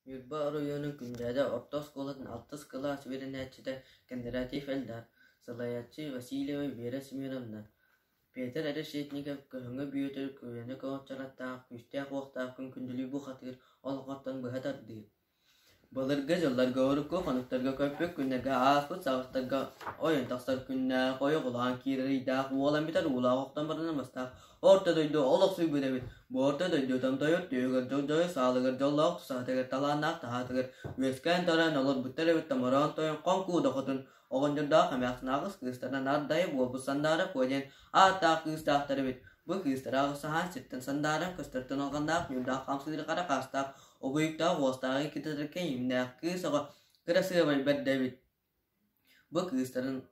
Yurba rayonun gündədə orta skoladan 6 klass öğrenəçidə Кондратьев Эльдар, Салаятчы Васильева Вера Смировна, Петр Решетников көһөңө бүйөтөр көйөнө коочараттаах күстәк вақтаах күн-күндүлүү бу хатыр олоқоттон быһа тардыыр. Балырга жолларга орукко конуктарга көппөк күннерге ааспыт сабактарга ойын тақсар күннә койы кулаан кирийдаах уолан битер улаағоқтан барынан бастаах орта дойду олық суй биребит. Бу орта дойду тамтойот түйөгөр жолжойы саалыгар жоллоох тусаатыгар талааннаах таһаатыгар үескән таран олор бүттәребит тамаран тойын конку дохотун оҕонжордаах хамяахсынаагыс кыыстаран ардайы буолбут сандаара куоден ааттаах кыыстаахтарыбит. Бу кыыстараагы саhaan ситтен сандаарын көстөртөн алгандаах ньюдаах хамсыгыр кара каастаах обуйуктаах уостаағы китетиркен юмнаах кыысаға кырасыабай бэрдэбит. Бу кыыстарын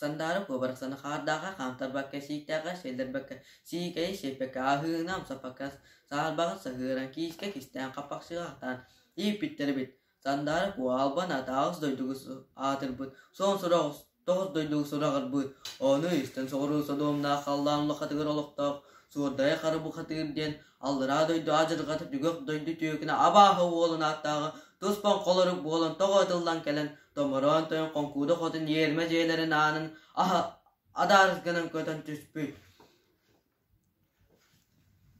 сандаары куобараксаны хаардааға хамтарбакка сииктааға шелдербакка сиикэи шеппекка аахыынаам саппакка саалбаға саһыыран кииске кистээн каппаксыгаатаан ииппиттербит. Сандаары куалбан атаагыс дойдугус аатырбыт. Соон сурагус тоҕус дойдугус сурагарбыт. Ону истен соҕуруу содуумнаах халлаанлы хатыгыр олохтоох суурдайа харыбу хатыгыр диэн аллыра дойду ажыргатып дүгөк дойду түйөкүнэ абааһы уолун ааттааға туспан колорук буолун тоҕотыллан келен томорон тойон конкууда хотун иерме жээлерин аанын адаарысгынан көтөн түспүт.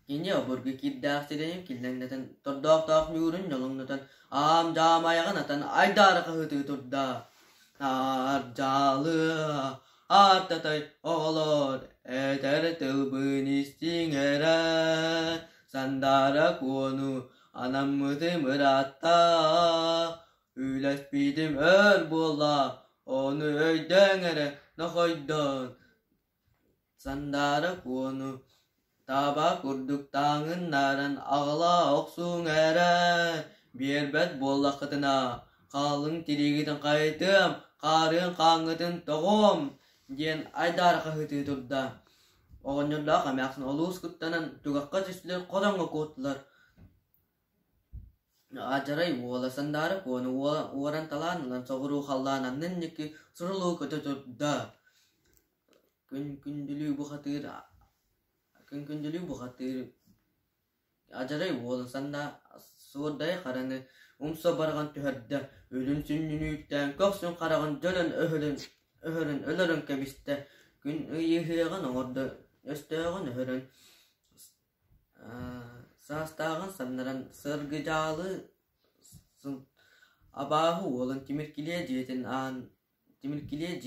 Кини обургу кирдаахсыдайын киллэҥнэтэн тордоохтоох ньуурун ньолуҥнутан аам жаамайаҕанатан айдаарыха хытыы турда. Аржалы артатай оҕолор этер тылбыын истиҥэрэ сандаара куону анаммытым ыраатта үлэспитим өр буолла ону өйдөҥэрэ нохойдон сандаара куону таба курдуктааңыннаран аҕала оксуҥэрэ биэрбэт буоллаххытына хаалыҥ тиригитин хайытым хаарыын хааҥҥытын тоҕом диэн айдаарыха хытыы турда. Оҕонньордоох амяахсын олуус куттанан тугакка түстүлэр хотоҥҥо кууттулар. Ажарай уола сандаары куону уоран талаанылан соҕуруу халлаанан нынньыки сурулуу көтө турда. Күн-күндүлүү бу хатыыр ажарай уола санда суурдай хараны умса барган түһэрдэ өлүн сүннүнүүттэн көксүн караган жөлөн öhörün ölörün kebiste gün ıyıhığın orada östöğün öhörün saastağın sannaran sırgıcalı abahı olun timirkiliye cihetin an timirkiliye